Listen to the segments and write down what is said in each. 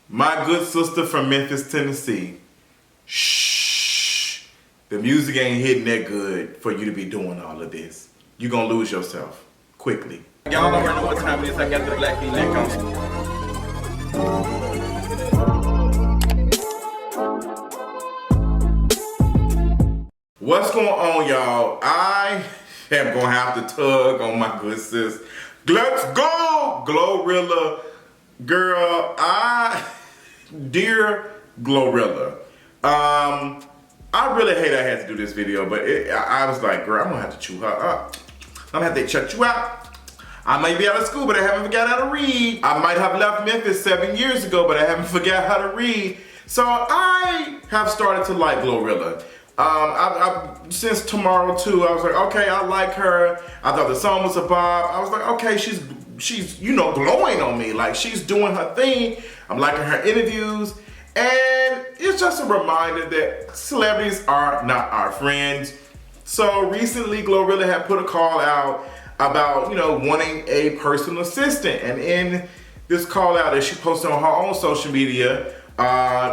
My good sister from Memphis, Tennessee. Shh. The music ain't hitting that good for you to be doing all of this. You're gonna lose yourself quickly. Y'all already know what time it is. I got the black V-neck on. What's going on, y'all? I am gonna have to tug on my good sis. Let's go, GloRilla. Girl, dear GloRilla, I really hate I had to do this video, but I was like, girl, I'm gonna have to chew her up. I'm gonna have to check you out. I might be out of school, but I haven't forgot how to read. I might have left Memphis 7 years ago, but I haven't forgot how to read. So I have started to like GloRilla. Since Tomorrow too, I was like, okay, I like her. I thought the song was a bop. I was like, okay, she's you know, glowing on me. Like, she's doing her thing. I'm liking her interviews. And it's just a reminder that celebrities are not our friends. So recently, GloRilla had put a call out about, you know, wanting a personal assistant. And in this call out that she posted on her own social media,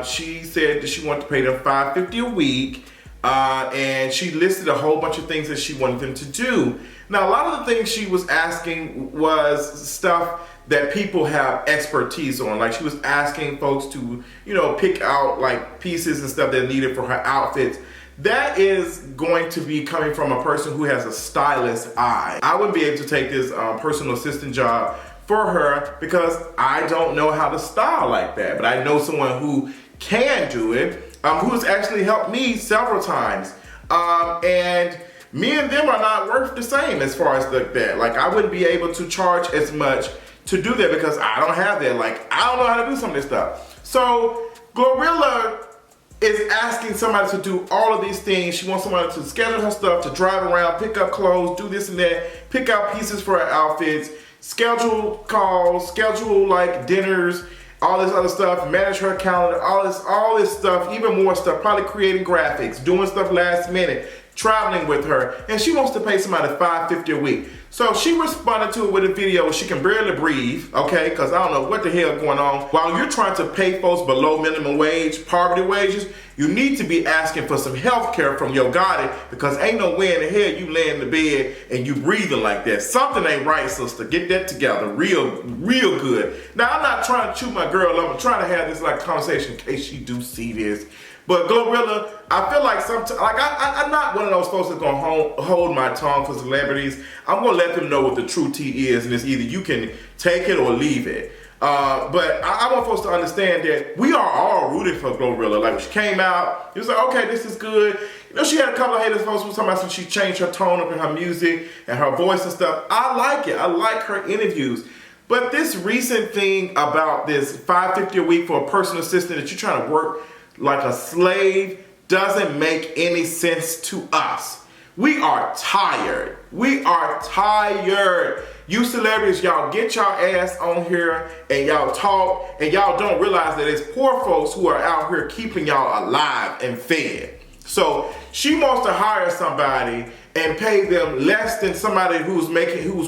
she said that she wanted to pay them $5.50 a week. And she listed a whole bunch of things that she wanted them to do. Now, a lot of the things she was asking was stuff that people have expertise on. Like, she was asking folks to, you know, pick out like pieces and stuff that needed for her outfits. That is going to be coming from a person who has a stylist eye. I wouldn't be able to take this personal assistant job for her because I don't know how to style like that. But I know someone who can do it, who's actually helped me several times. And me and them are not worth the same as far as that. Like, I wouldn't be able to charge as much to do that because I don't have that. Like, I don't know how to do some of this stuff. So GloRilla is asking somebody to do all of these things. She wants somebody to schedule her stuff, to drive around, pick up clothes, do this and that, pick out pieces for her outfits, schedule calls, schedule like dinners, all this other stuff, manage her calendar, all this stuff, even more stuff, probably creating graphics, doing stuff last minute, traveling with her, and she wants to pay somebody $5.50 a week. So she responded to it with a video where she can barely breathe, okay, because I don't know what the hell going on. While you're trying to pay folks below minimum wage, poverty wages, you need to be asking for some health care from Yo Gotti, because ain't no way in the hell you lay in the bed and you breathing like that. Something ain't right, sister. Get that together real good. Now, I'm not trying to chew my girl up. I'm trying to have this like conversation in case she do see this. But GloRilla, I feel like sometimes, like I'm not one of those folks that's gonna hold my tongue for celebrities. I'm gonna let them know what the true tea is, and it's either you can take it or leave it. But I want folks to understand that we are all rooting for GloRilla. Like, when she came out, it was like, okay, this is good. You know, she had a couple of haters, folks were talking about since she changed her tone up in her music and her voice and stuff. I like it. I like her interviews. But this recent thing about this $5.50 a week for a personal assistant that you're trying to work like a slave doesn't make any sense to us. We are tired. We are tired. You celebrities, y'all get y'all ass on here and y'all talk, and y'all don't realize that it's poor folks who are out here keeping y'all alive and fed. So she wants to hire somebody and pay them less than somebody who's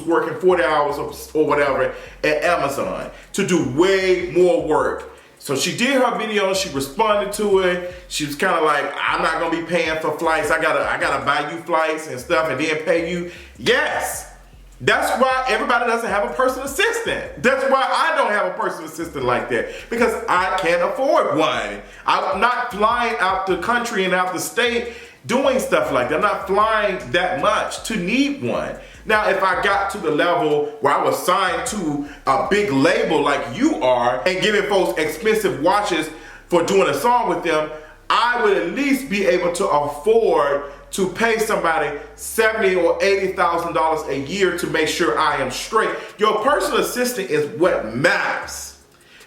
working 40 hours or whatever at Amazon to do way more work. So she did her video, she responded to it. She was kind of like, I'm not gonna be paying for flights. I gotta buy you flights and stuff and then pay you. Yes, that's why everybody doesn't have a personal assistant. That's why I don't have a personal assistant like that, because I can't afford one. I'm not flying out the country and out the state doing stuff like that. I'm not flying that much to need one. Now, if I got to the level where I was signed to a big label like you are and giving folks expensive watches for doing a song with them, I would at least be able to afford to pay somebody $70,000 or $80,000 a year to make sure I am straight. Your personal assistant is what matters.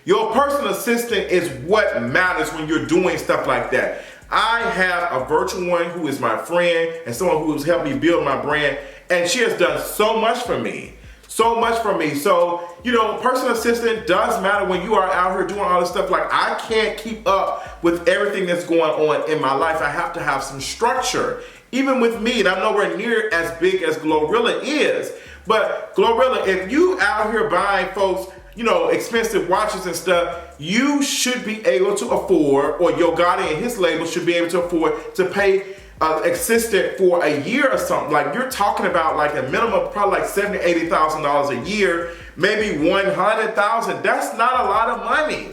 Your personal assistant is what matters when you're doing stuff like that. I have a virtual one who is my friend and someone who has helped me build my brand, and she has done so much for me. So much for me. So, you know, personal assistant does matter when you are out here doing all this stuff. Like, I can't keep up with everything that's going on in my life. I have to have some structure. Even with me, and I'm nowhere near as big as GloRilla is. But GloRilla, if you out here buying folks you know, expensive watches and stuff, you should be able to afford, or Yo Gotti and his label should be able to afford to pay assistant for a year or something. Like, you're talking about like a minimum, probably like $70,000, $80,000 a year, maybe $100,000. That's not a lot of money.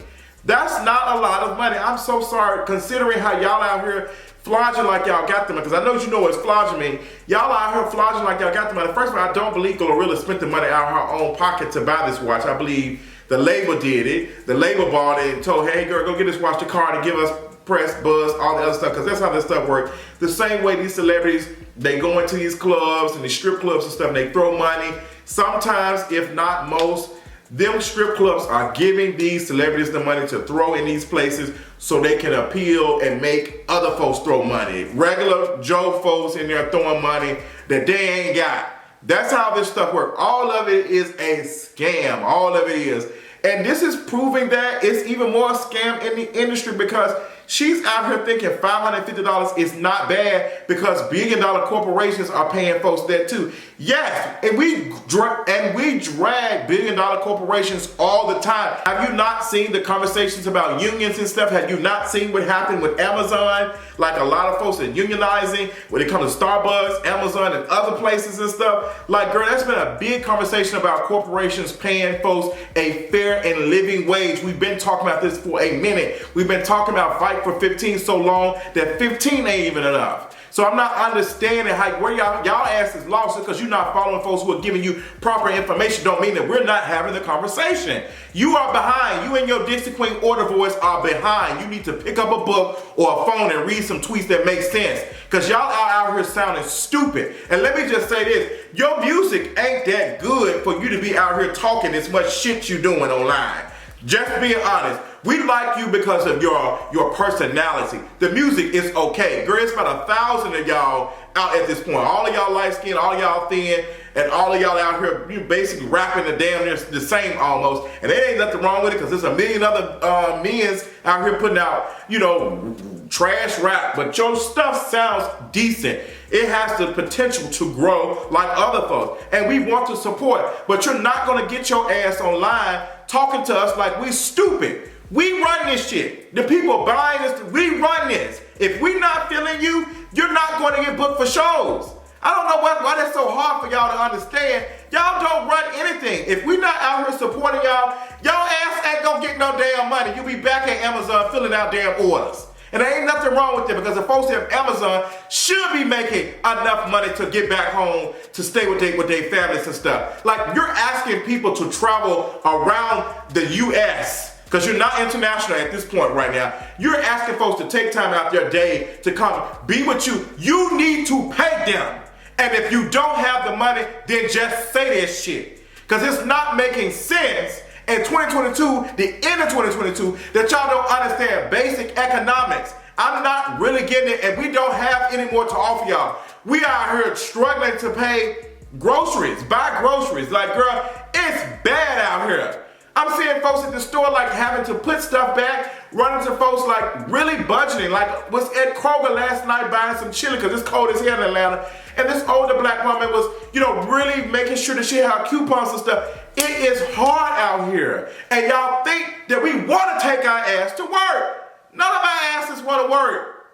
That's not a lot of money. I'm so sorry, considering how y'all out here flogging like y'all got them, because I know you know what flogging mean. Y'all out here flogging like y'all got them. First of all, I don't believe GloRilla spent the money out of her own pocket to buy this watch. I believe the label did it. The label bought it and told, hey girl, go get this watch to Cardi, give us press, buzz, all the other stuff, because that's how this stuff works. The same way these celebrities, they go into these clubs and these strip clubs and stuff, and they throw money. Sometimes, if not most, them strip clubs are giving these celebrities the money to throw in these places so they can appeal and make other folks throw money. Regular Joe folks in there throwing money that they ain't got. That's how this stuff works. All of it is a scam. All of it is. And this is proving that it's even more a scam in the industry, because she's out here thinking $550 is not bad because billion-dollar corporations are paying folks that too. Yes, and we drag billion-dollar corporations all the time. Have you not seen the conversations about unions and stuff? Have you not seen what happened with Amazon? Like, a lot of folks are unionizing when it comes to Starbucks, Amazon, and other places and stuff. Like, girl, that's been a big conversation about corporations paying folks a fair and living wage. We've been talking about this for a minute. We've been talking about fight for 15 so long that 15 ain't even enough. So I'm not understanding how where y'all ass is lost, because you're not following folks who are giving you proper information. Don't mean that we're not having the conversation. You are behind. You and your Dixie Queen order voice are behind. You need to pick up a book or a phone and read some tweets that make sense, because y'all are out here sounding stupid. And let me just say this, your music ain't that good for you to be out here talking as much shit you doing online. Just being honest. We like you because of your personality. The music is okay. Girl, it's about 1,000 of y'all out at this point. All of y'all light skinned, all of y'all thin, and all of y'all out here, you basically rapping the damn near the same almost. And there ain't nothing wrong with it, because there's a million other men's out here putting out, you know, trash rap. But your stuff sounds decent. It has the potential to grow like other folks. And we want to support. But you're not going to get your ass online talking to us like we stupid. We run this shit. The people buying this, we run this. If we not feeling you, you're not going to get booked for shows. I don't know why that's so hard for y'all to understand. Y'all don't run anything. If we not out here supporting y'all, y'all ass ain't gonna get no damn money. You'll be back at Amazon filling out damn orders. And there ain't nothing wrong with it, because the folks at Amazon should be making enough money to get back home to stay with their families and stuff. Like, you're asking people to travel around the US, because you're not international at this point right now. You're asking folks to take time out their day to come be with you. You need to pay them. And if you don't have the money, then just say that shit. Because it's not making sense in 2022, the end of 2022, that y'all don't understand basic economics. I'm not really getting it, and we don't have any more to offer y'all. We are here struggling to pay groceries, buy groceries. Like, girl, it's bad out here. I'm seeing folks at the store like having to put stuff back, running to folks like really budgeting. Like, was at Kroger last night buying some chili because it's cold as hell in Atlanta. And this older black woman was, you know, really making sure that she had coupons and stuff. It is hard out here. And y'all think that we want to take our ass to work. None of our asses want to work.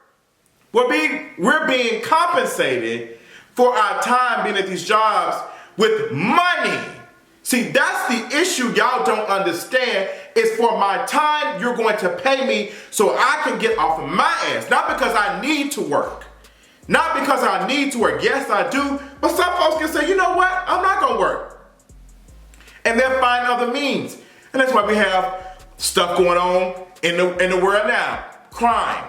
We're being compensated for our time being at these jobs with money. See, that's the issue y'all don't understand. Is for my time, you're going to pay me so I can get off of my ass. Not because I need to work. Not because I need to work. Yes, I do. But some folks can say, you know what? I'm not going to work. And they'll find other means. And that's why we have stuff going on in the world now. Crime.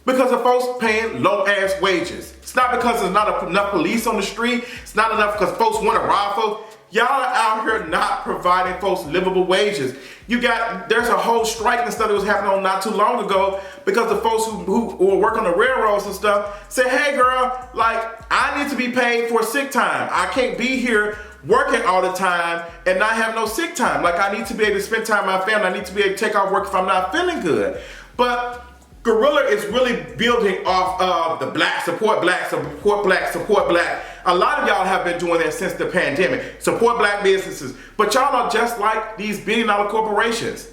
Because of folks paying low-ass wages. It's not because there's not enough police on the street. It's not enough because folks want to rob folks. Y'all are out here not providing folks livable wages. There's a whole strike and stuff that was happening on not too long ago because the folks who work on the railroads and stuff said, hey girl, like, I need to be paid for sick time. I can't be here working all the time and not have no sick time. Like, I need to be able to spend time with my family. I need to be able to take off work if I'm not feeling good. But GloRilla is really building off of the black, support black, support black, support black. A lot of y'all have been doing that since the pandemic. Support black businesses. But y'all are just like these billion-dollar corporations.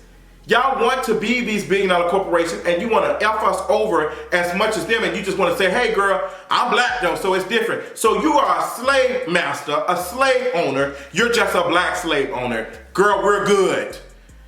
Y'all want to be these billion-dollar corporations and you want to F us over as much as them, and you just want to say, hey girl, I'm black though, so it's different. So you are a slave master, a slave owner. You're just a black slave owner. Girl, we're good.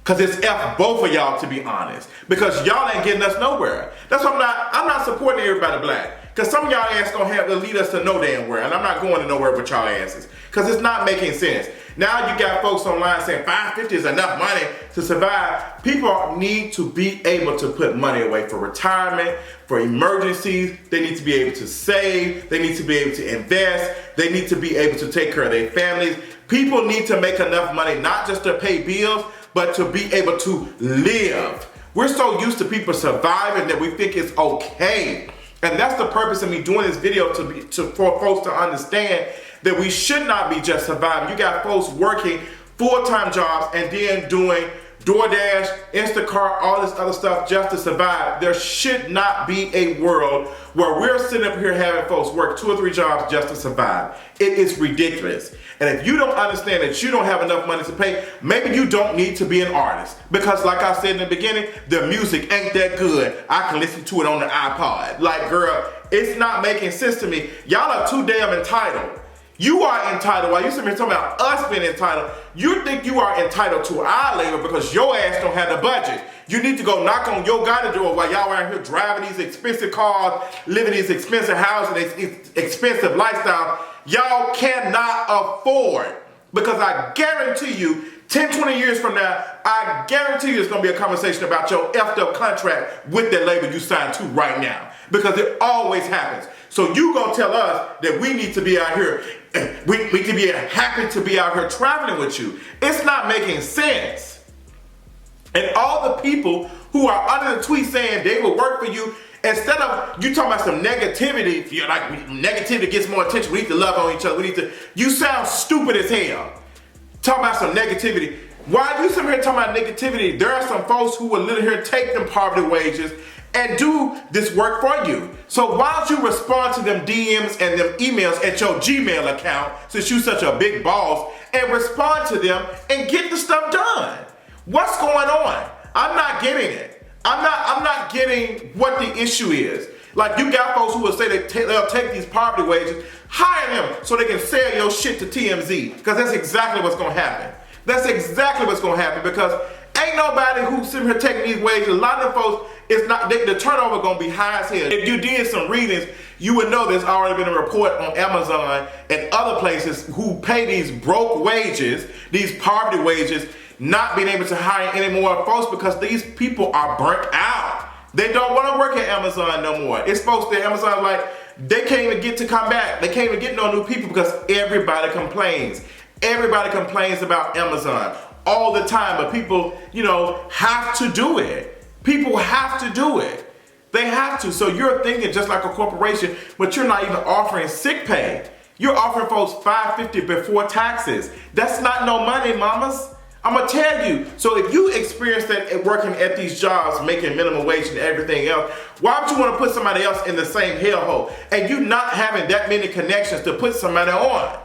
Cause it's F both of y'all, to be honest. Because y'all ain't getting us nowhere. That's why I'm not supporting everybody black. Cause some of y'all ass gonna have to lead us to no damn where. And I'm not going to nowhere with y'all asses. Cause it's not making sense. Now you got folks online saying $550 is enough money to survive. People need to be able to put money away for retirement, for emergencies. They need to be able to save. They need to be able to invest. They need to be able to take care of their families. People need to make enough money, not just to pay bills, but to be able to live. We're so used to people surviving that we think it's okay. And that's the purpose of me doing this video, for folks to understand that we should not be just surviving. You got folks working full-time jobs and then doing DoorDash, Instacart, all this other stuff just to survive. There should not be a world where we're sitting up here having folks work 2 or 3 jobs just to survive. It is ridiculous. And if you don't understand that you don't have enough money to pay, maybe you don't need to be an artist. Because like I said in the beginning, the music ain't that good. I can listen to it on the iPod. Like, girl, it's not making sense to me. Y'all are too damn entitled. You are entitled. While you sitting here talking about us being entitled, you think you are entitled to our labor because your ass don't have the budget. You need to go knock on Yo Gotti door while y'all out here driving these expensive cars, living these expensive houses, expensive lifestyles. Y'all cannot afford. Because I guarantee you, 10, 20 years from now, I guarantee you there's going to be a conversation about your effed up contract with that label you signed to right now. Because it always happens. So you gonna tell us that we need to be out here, we can be happy to be out here traveling with you. It's not making sense. And all the people who are under the tweet saying they will work for you, instead of you talking about some negativity, you're like, negativity gets more attention, we need to love on each other, you sound stupid as hell. Talking about some negativity. While you sitting here talking about negativity, there are some folks who will literally here take them poverty wages and do this work for you. So why don't you respond to them DMs and them emails at your Gmail account, since you such a big boss, and respond to them and get the stuff done? What's going on? I'm not getting it. I'm not getting what the issue is. Like, you got folks who will say they'll take these poverty wages, hire them so they can sell your shit to TMZ, because that's exactly what's gonna happen. That's exactly what's gonna happen, because ain't nobody who's sitting here taking these wages. A lot of them folks, it's not, the turnover gonna be high as hell. If you did some readings, you would know there's already been a report on Amazon and other places who pay these broke wages, these poverty wages, not being able to hire any more folks because these people are burnt out. They don't want to work at Amazon no more. It's folks that Amazon, like, they can't even get to come back. They can't even get no new people because everybody complains. Everybody complains about Amazon all the time, but people, you know, have to do it. People have to do it. They have to. So you're thinking just like a corporation, but you're not even offering sick pay. You're offering folks $550 before taxes. That's not no money, mamas. I'm gonna tell you. So if you experience that at working at these jobs, making minimum wage and everything else, why would you want to put somebody else in the same hellhole? And you not having that many connections to put somebody on.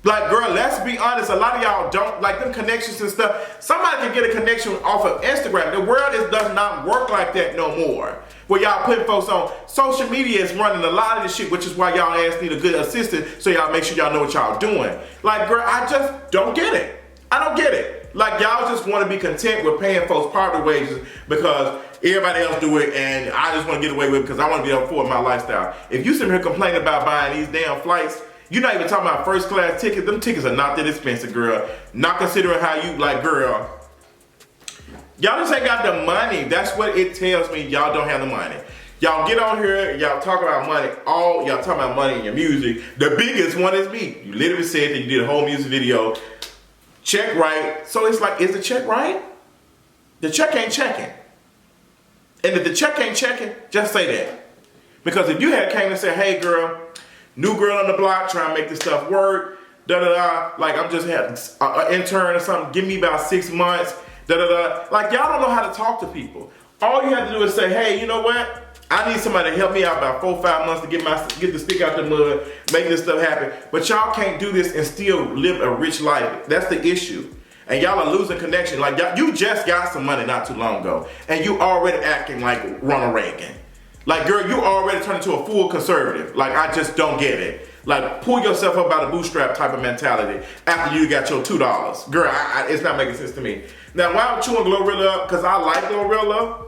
Like, girl, let's be honest, a lot of y'all don't like them connections and stuff. Somebody can get a connection off of Instagram. The world does not work like that no more. Where y'all putting folks on. Social media is running a lot of this shit, which is why y'all ass need a good assistant, so y'all make sure y'all know what y'all doing. Like, girl, I just don't get it. I don't get it. Like, y'all just want to be content with paying folks poverty wages because everybody else do it and I just want to get away with it because I want to be able to afford my lifestyle. If you sit here complaining about buying these damn flights, you're not even talking about first class tickets. Them tickets are not that expensive, girl. Not considering how you, like, girl. Y'all just ain't got the money. That's what it tells me. Y'all don't have the money. Y'all get on here, y'all talk about money, y'all talking about money in your music. The biggest one is me. You literally said that you did a whole music video. Check right. So it's like, is the check right? The check ain't checking. And if the check ain't checking, just say that. Because if you had came and said, hey girl, new girl on the block trying to make this stuff work, like I'm just having an intern or something, give me about 6 months, like y'all don't know how to talk to people. All you have to do is say, hey, you know what? I need somebody to help me out about 4 or 5 months to get the stick out the mud, make this stuff happen. But y'all can't do this and still live a rich life. That's the issue. And y'all are losing connection. Like, you just got some money not too long ago, and you already acting like Ronald Regan. Like, girl, you already turned into a full conservative. Like, I just don't get it. Like, pull yourself up by the bootstrap type of mentality after you got your $2. Girl, it's not making sense to me. Now, why I'm chewing GloRilla up? Because I like GloRilla.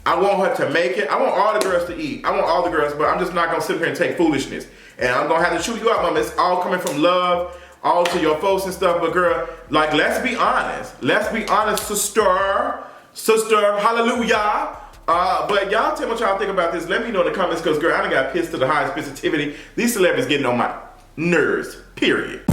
I want her to make it. I want all the girls to eat. I want all the girls, but I'm just not going to sit here and take foolishness. And I'm going to have to chew you out, mama. It's all coming from love, all to your folks and stuff. But girl, like, let's be honest. Let's be honest, sister. Sister, hallelujah. But y'all tell me what y'all think about this. Let me know in the comments, because girl, I done got pissed to the highest sensitivity. These celebrities getting on my nerves, period.